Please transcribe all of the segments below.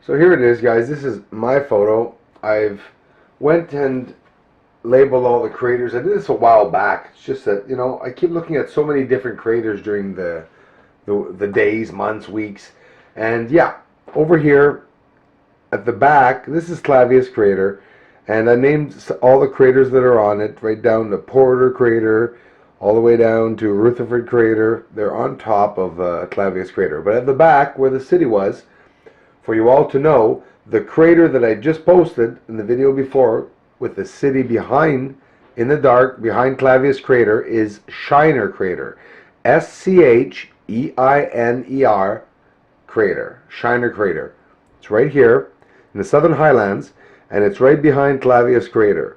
So here it is, guys. This is my photo. I've went and labeled all the craters. I did this a while back. It's just that, I keep looking at so many different craters during the days, months, weeks. And yeah, over here at the back, this is Clavius crater. And I named all the craters that are on it, right down to Porter crater, all the way down to Rutherford crater. They're on top of Clavius crater. But at the back, where the city was, for you all to know, the crater that I just posted in the video before with the city behind, in the dark, behind Clavius crater, is Scheiner crater. Scheiner crater. Scheiner crater. It's right here in the Southern Highlands, and it's right behind Clavius crater.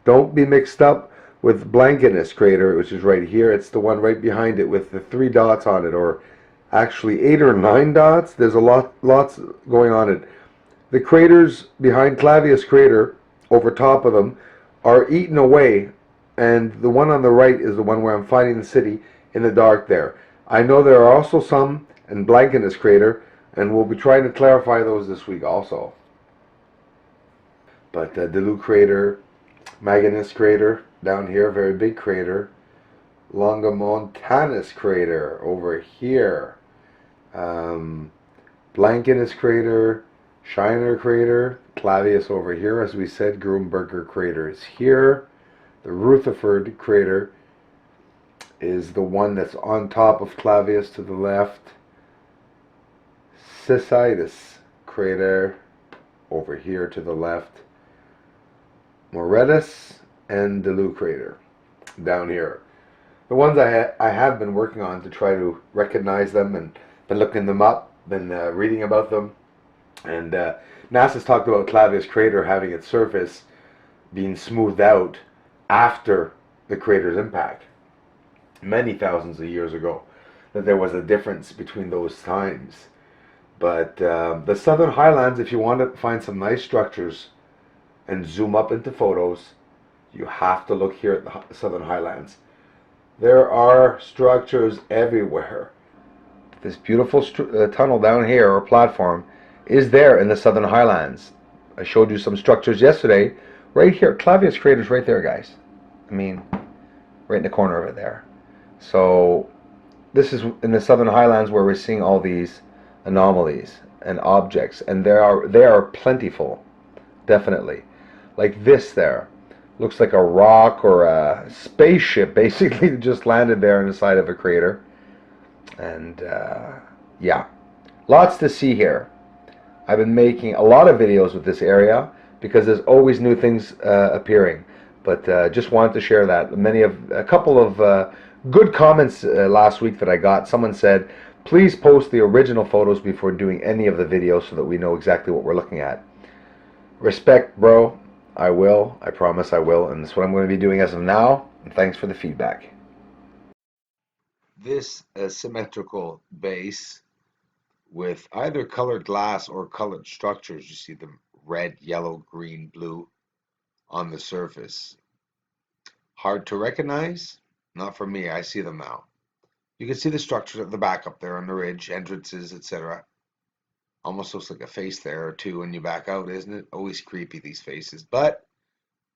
Don't be mixed up with Blancanus crater, which is right here. It's the one right behind it with the 3 dots on it, or actually 8 or 9 dots. There's lots going on it. The craters behind Clavius crater, over top of them, are eaten away, and the one on the right is the one where I'm finding the city in the dark there. I know there are also some in Blancanus crater, and we'll be trying to clarify those this week also. But Deluc crater, Maginus crater down here, very big crater. Longomontanus crater over here. Blancanus crater, Scheiner crater, Clavius over here, as we said. Grumberger crater is here. The Rutherford crater is the one that's on top of Clavius to the left. Cystitis crater over here to the left. Moretus and Deluc crater down here. The ones I have been working on to try to recognize them, and been looking them up, been reading about them. And NASA's talked about Clavius crater having its surface being smoothed out after the crater's impact, many thousands of years ago, that there was a difference between those times. But the Southern Highlands, if you want to find some nice structures and zoom up into photos, you have to look here at the Southern Highlands. There are structures everywhere. This beautiful tunnel down here, or platform, is there in the Southern Highlands. I showed you some structures yesterday. Right here, Clavius crater's right there, guys. I mean, right in the corner of it there. So this is in the Southern Highlands where we're seeing all these anomalies and objects, and they are plentiful, definitely. Like this there. Looks like a rock or a spaceship basically just landed there on the side of a crater. And yeah, lots to see here. I've been making a lot of videos with this area because there's always new things appearing. But just wanted to share that. A couple of good comments last week that I got. Someone said, please post the original photos before doing any of the videos so that we know exactly what we're looking at. Respect, bro. I will. I promise I will. And that's what I'm going to be doing as of now. And thanks for the feedback. This symmetrical base with either colored glass or colored structures. You see them red, yellow, green, blue on the surface. Hard to recognize? Not for me. I see them now. You can see the structures at the back up there on the ridge, entrances, etc. Almost looks like a face there or two when you back out, isn't it? Always creepy, these faces, but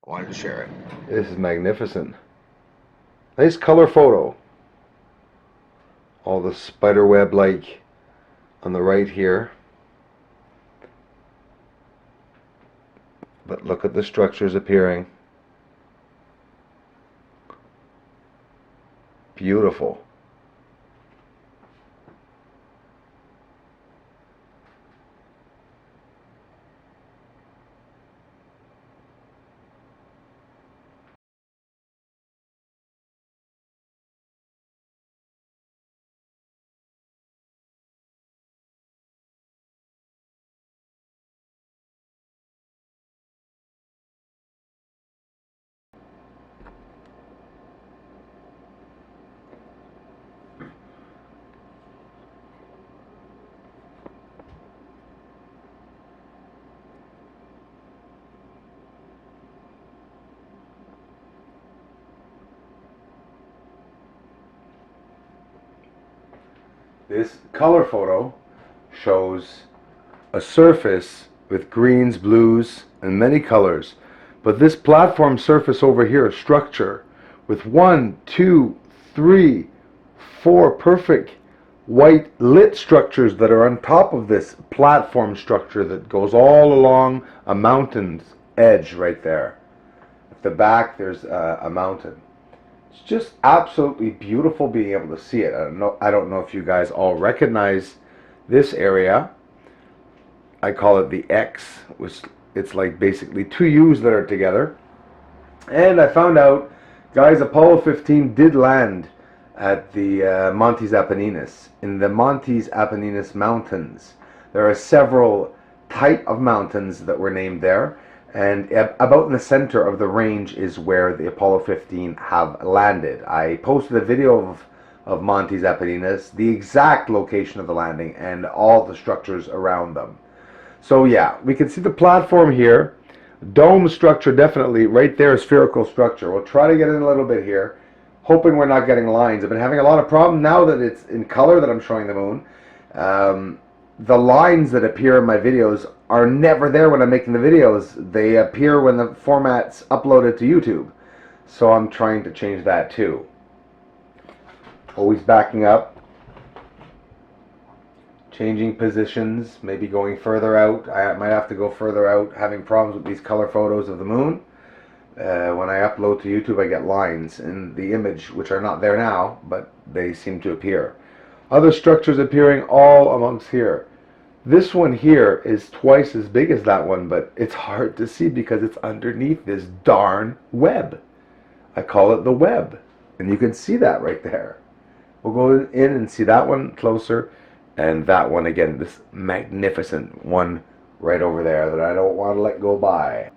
I wanted to share it. This is magnificent. Nice color photo. All the spider web like on the right here. But look at the structures appearing. Beautiful. This color photo shows a surface with greens, blues, and many colors. But this platform surface over here, structure, with 1, 2, 3, 4 perfect white lit structures that are on top of this platform structure that goes all along a mountain's edge right there. At the back, there's a mountain. It's just absolutely beautiful being able to see it. I don't know if you guys all recognize this area. I call it the X, which it's like basically two U's that are together. And I found out, guys, Apollo 15 did land at the Montes Apenninus. In the Montes Apenninus Mountains, there are several type of mountains that were named there. And about in the center of the range is where the Apollo 15 have landed. I posted a video of Montes Apenninus, the exact location of the landing, and all the structures around them. So yeah, we can see the platform here. Dome structure definitely, right there, spherical structure. We'll try to get in a little bit here, hoping we're not getting lines. I've been having a lot of problem now that it's in color that I'm showing the moon. The lines that appear in my videos are never there when I'm making the videos. They appear when the format's uploaded to YouTube. So I'm trying to change that too. Always backing up. Changing positions, maybe going further out. I might have to go further out, having problems with these color photos of the moon. When I upload to YouTube, I get lines in the image, which are not there now, but they seem to appear. Other structures appearing all amongst here. This one here is twice as big as that one, but it's hard to see because it's underneath this darn web. I call it the web, and you can see that right there. We'll go in and see that one closer. And that one again, this magnificent one right over there that I don't want to let go by.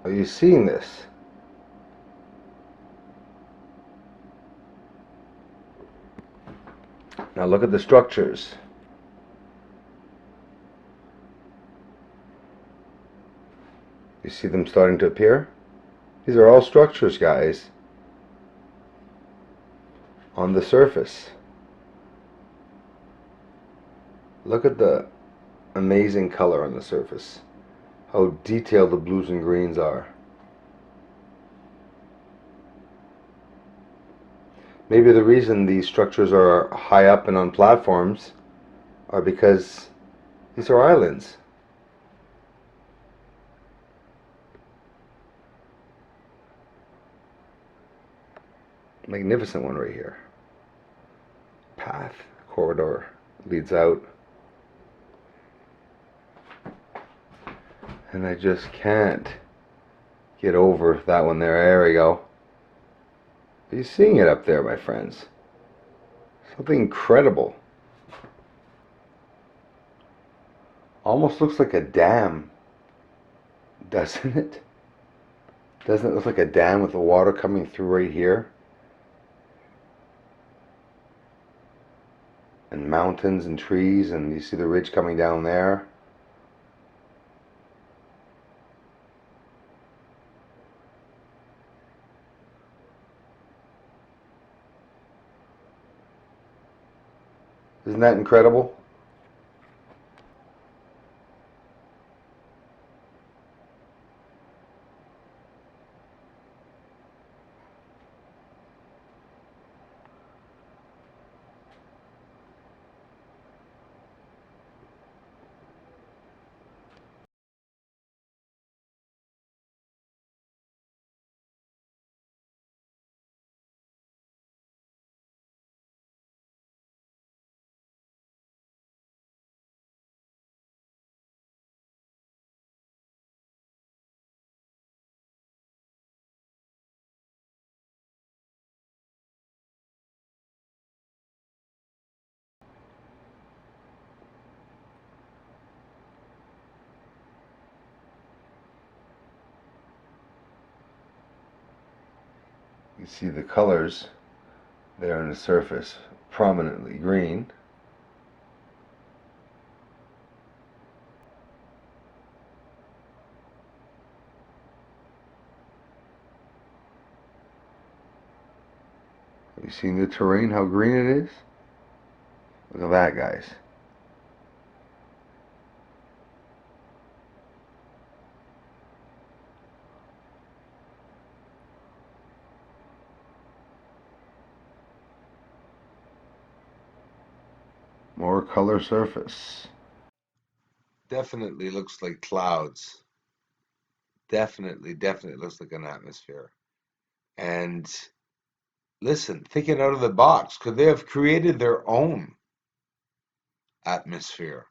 Are you seeing this? Now look at the structures. You see them starting to appear? These are all structures, guys, on the surface. Look at the amazing color on the surface. How detailed the blues and greens are. Maybe the reason these structures are high up and on platforms are because these are islands. Magnificent one right here. Path, corridor leads out. And I just can't get over that one there. There we go. Are you seeing it up there, my friends? Something incredible. Almost looks like a dam, doesn't it? Doesn't it look like a dam with the water coming through right here? And mountains and trees, and you see the ridge coming down there. Isn't that incredible? You see the colors there on the surface, prominently green. Have you seen the terrain, how green it is? Look at that, guys. More color surface. Definitely looks like clouds. Definitely looks like an atmosphere. And listen, thinking out of the box, could they have created their own atmosphere?